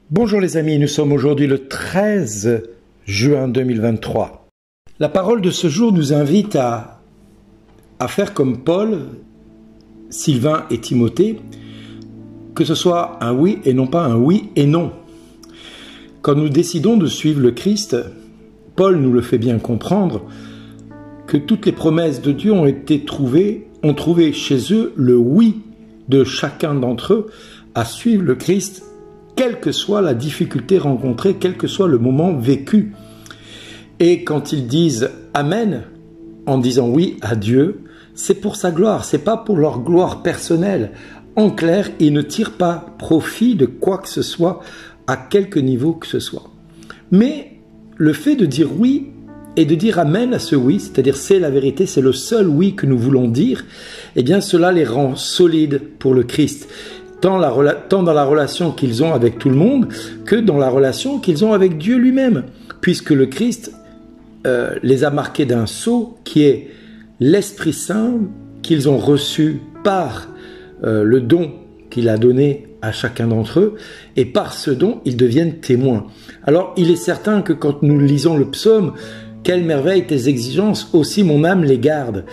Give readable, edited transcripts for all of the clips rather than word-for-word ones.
Bonjour les amis, nous sommes aujourd'hui le 13 juin 2023. La parole de ce jour nous invite à faire comme Paul, Sylvain et Timothée, que ce soit un oui et non pas un oui et non. Quand nous décidons de suivre le Christ, Paul nous le fait bien comprendre, que toutes les promesses de Dieu ont trouvé chez eux le oui de chacun d'entre eux à suivre le Christ, quelle que soit la difficulté rencontrée, quel que soit le moment vécu. Et quand ils disent Amen, en disant oui à Dieu, c'est pour sa gloire, c'est pas pour leur gloire personnelle. En clair, ils ne tirent pas profit de quoi que ce soit, à quelque niveau que ce soit. Mais le fait de dire oui et de dire Amen à ce oui, c'est-à-dire c'est la vérité, c'est le seul oui que nous voulons dire, eh bien cela les rend solides pour le Christ. Tant dans la relation qu'ils ont avec tout le monde que dans la relation qu'ils ont avec Dieu lui-même, puisque le Christ les a marqués d'un sceau qui est l'Esprit Saint qu'ils ont reçu par le don qu'il a donné à chacun d'entre eux, et par ce don, ils deviennent témoins. Alors, il est certain que quand nous lisons le psaume, quelle merveille tes exigences, aussi mon âme les garde.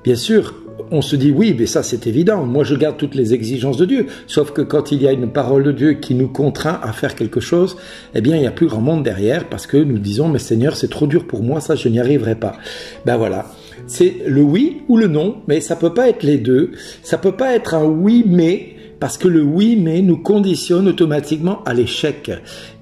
Bien sûr, on se dit oui, mais ça c'est évident, moi je garde toutes les exigences de Dieu, sauf que quand il y a une parole de Dieu qui nous contraint à faire quelque chose, eh bien il n'y a plus grand monde derrière, parce que nous disons, mais Seigneur c'est trop dur pour moi, ça je n'y arriverai pas. Ben voilà, c'est le oui ou le non, mais ça peut pas être les deux, ça peut pas être un oui mais, parce que le oui mais nous conditionne automatiquement à l'échec.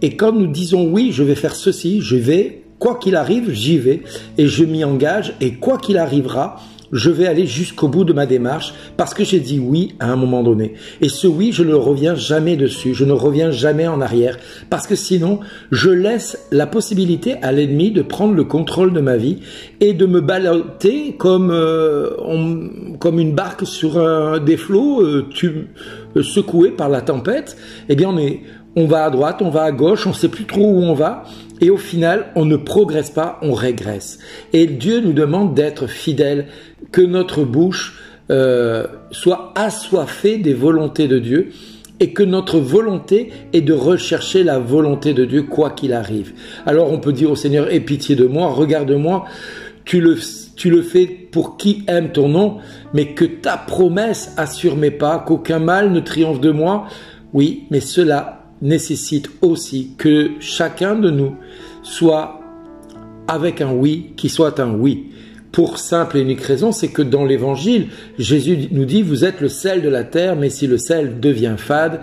Et quand nous disons oui, je vais faire ceci, je vais, quoi qu'il arrive, j'y vais, et je m'y engage, et quoi qu'il arrivera, je vais aller jusqu'au bout de ma démarche parce que j'ai dit oui à un moment donné. Et ce oui, je ne reviens jamais dessus, je ne reviens jamais en arrière parce que sinon, je laisse la possibilité à l'ennemi de prendre le contrôle de ma vie et de me balloter comme une barque sur des flots secoués par la tempête. Eh bien, on va à droite, on va à gauche, on ne sait plus trop où on va. Et au final, on ne progresse pas, on régresse. Et Dieu nous demande d'être fidèles, que notre bouche soit assoiffée des volontés de Dieu et que notre volonté est de rechercher la volonté de Dieu quoi qu'il arrive. Alors on peut dire au Seigneur, aie pitié de moi, regarde-moi, tu le fais pour qui aime ton nom, mais que ta promesse assure mes pas, qu'aucun mal ne triomphe de moi. Oui, mais cela nécessite aussi que chacun de nous soit avec un oui qui soit un oui. Pour simple et unique raison, c'est que dans l'évangile, Jésus nous dit, vous êtes le sel de la terre, mais si le sel devient fade,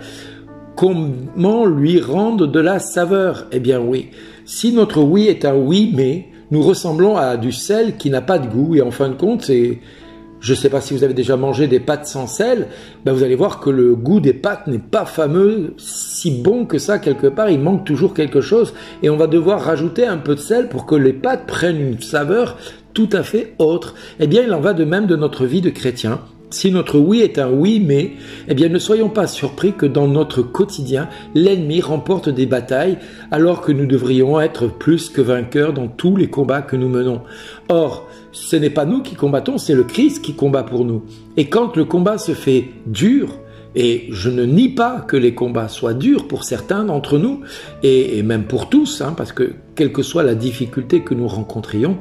comment lui rendre de la saveur? Eh bien oui, si notre oui est un oui, mais nous ressemblons à du sel qui n'a pas de goût, et en fin de compte, je ne sais pas si vous avez déjà mangé des pâtes sans sel, ben vous allez voir que le goût des pâtes n'est pas fameux, si bon que ça quelque part, il manque toujours quelque chose et on va devoir rajouter un peu de sel pour que les pâtes prennent une saveur tout à fait autre. Eh bien, il en va de même de notre vie de chrétien. Si notre oui est un oui mais, eh bien ne soyons pas surpris que dans notre quotidien, l'ennemi remporte des batailles alors que nous devrions être plus que vainqueurs dans tous les combats que nous menons. Or, ce n'est pas nous qui combattons, c'est le Christ qui combat pour nous. Et quand le combat se fait dur, et je ne nie pas que les combats soient durs pour certains d'entre nous, et même pour tous, parce que quelle que soit la difficulté que nous rencontrions,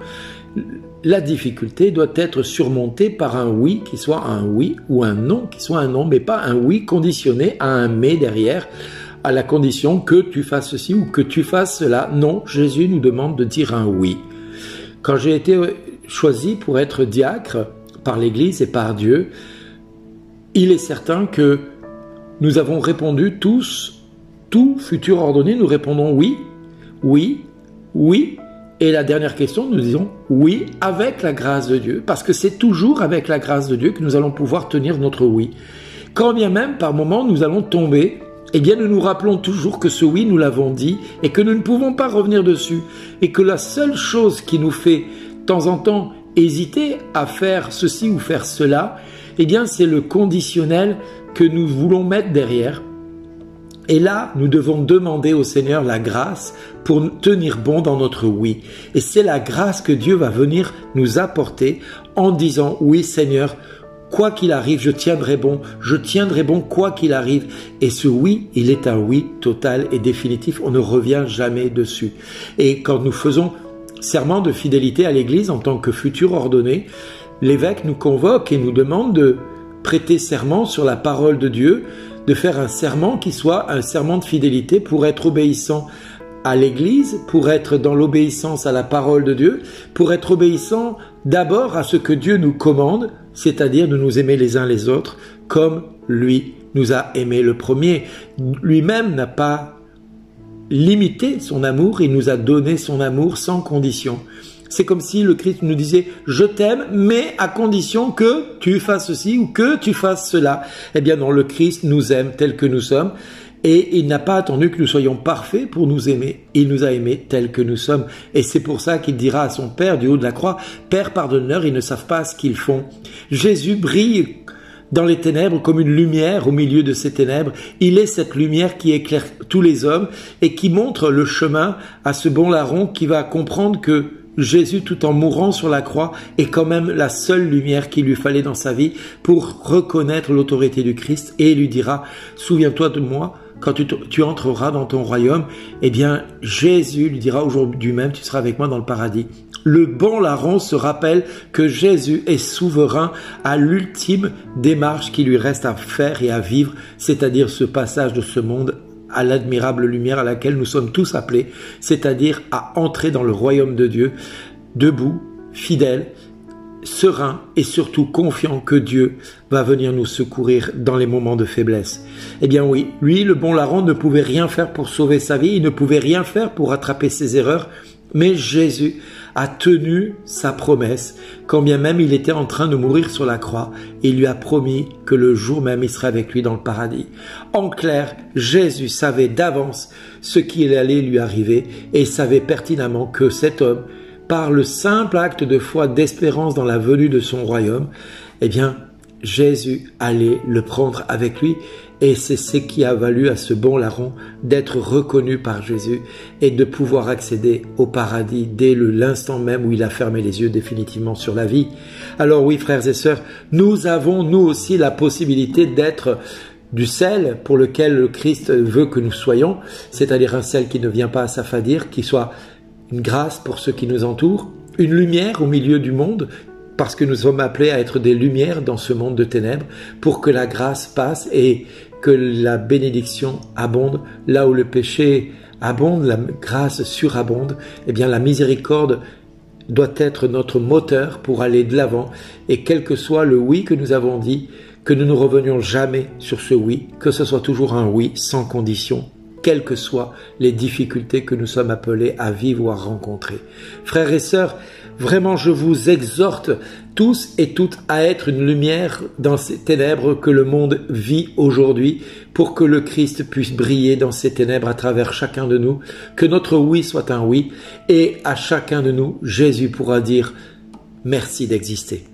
la difficulté doit être surmontée par un oui qui soit un oui ou un non qui soit un non, mais pas un oui conditionné à un mais derrière, à la condition que tu fasses ceci ou que tu fasses cela. Non, Jésus nous demande de dire un oui. Quand j'ai été choisi pour être diacre par l'Église et par Dieu, il est certain que nous avons répondu tous, tout futur ordonné, nous répondons oui, oui, oui. Et la dernière question, nous disons oui avec la grâce de Dieu, parce que c'est toujours avec la grâce de Dieu que nous allons pouvoir tenir notre oui. Quand bien même, par moments, nous allons tomber, eh bien nous nous rappelons toujours que ce oui, nous l'avons dit, et que nous ne pouvons pas revenir dessus, et que la seule chose qui nous fait, de temps en temps, hésiter à faire ceci ou faire cela, eh bien c'est le conditionnel que nous voulons mettre derrière. Et là, nous devons demander au Seigneur la grâce pour tenir bon dans notre oui. Et c'est la grâce que Dieu va venir nous apporter en disant « Oui Seigneur, quoi qu'il arrive, je tiendrai bon quoi qu'il arrive. Et ce oui, il est un oui total et définitif, on ne revient jamais dessus. Et quand nous faisons serment de fidélité à l'Église en tant que futur ordonné, l'évêque nous convoque et nous demande de prêter serment sur la parole de Dieu, de faire un serment qui soit un serment de fidélité pour être obéissant à l'Église, pour être dans l'obéissance à la parole de Dieu, pour être obéissant d'abord à ce que Dieu nous commande, c'est-à-dire de nous aimer les uns les autres comme lui nous a aimés le premier. Lui-même n'a pas limité son amour, il nous a donné son amour sans condition. C'est comme si le Christ nous disait « Je t'aime, mais à condition que tu fasses ceci ou que tu fasses cela. » Eh bien non, le Christ nous aime tel que nous sommes et il n'a pas attendu que nous soyons parfaits pour nous aimer. Il nous a aimés tels que nous sommes. Et c'est pour ça qu'il dira à son Père du haut de la croix « Père, pardonne-leur, ils ne savent pas ce qu'ils font. » Jésus brille dans les ténèbres comme une lumière au milieu de ces ténèbres. Il est cette lumière qui éclaire tous les hommes et qui montre le chemin à ce bon larron qui va comprendre que Jésus, tout en mourant sur la croix, est quand même la seule lumière qu'il lui fallait dans sa vie pour reconnaître l'autorité du Christ, et il lui dira « Souviens-toi de moi, quand tu entreras dans ton royaume, eh bien Jésus lui dira aujourd'hui même, tu seras avec moi dans le paradis. » Le bon larron se rappelle que Jésus est souverain à l'ultime démarche qui lui reste à faire et à vivre, c'est-à-dire ce passage de ce monde à l'admirable lumière à laquelle nous sommes tous appelés, c'est-à-dire à entrer dans le royaume de Dieu, debout, fidèle, serein et surtout confiant que Dieu va venir nous secourir dans les moments de faiblesse. Eh bien oui, lui, le bon larron, ne pouvait rien faire pour sauver sa vie, il ne pouvait rien faire pour rattraper ses erreurs, mais Jésus a tenu sa promesse, quand bien même il était en train de mourir sur la croix, et il lui a promis que le jour même il serait avec lui dans le paradis. En clair, Jésus savait d'avance ce qui allait lui arriver, et savait pertinemment que cet homme, par le simple acte de foi, d'espérance dans la venue de son royaume, eh bien, Jésus allait le prendre avec lui, et c'est ce qui a valu à ce bon larron d'être reconnu par Jésus et de pouvoir accéder au paradis dès l'instant même où il a fermé les yeux définitivement sur la vie. Alors oui, frères et sœurs, nous avons nous aussi la possibilité d'être du sel pour lequel le Christ veut que nous soyons, c'est-à-dire un sel qui ne vient pas à s'affadir, qui soit une grâce pour ceux qui nous entourent, une lumière au milieu du monde, parce que nous sommes appelés à être des lumières dans ce monde de ténèbres, pour que la grâce passe et que la bénédiction abonde. Là où le péché abonde, la grâce surabonde, eh bien la miséricorde doit être notre moteur pour aller de l'avant. Et quel que soit le oui que nous avons dit, que nous ne revenions jamais sur ce oui, que ce soit toujours un oui sans condition, quelles que soient les difficultés que nous sommes appelés à vivre ou à rencontrer. Frères et sœurs, vraiment je vous exhorte tous et toutes à être une lumière dans ces ténèbres que le monde vit aujourd'hui, pour que le Christ puisse briller dans ces ténèbres à travers chacun de nous, que notre oui soit un oui, et à chacun de nous, Jésus pourra dire « Merci d'exister ».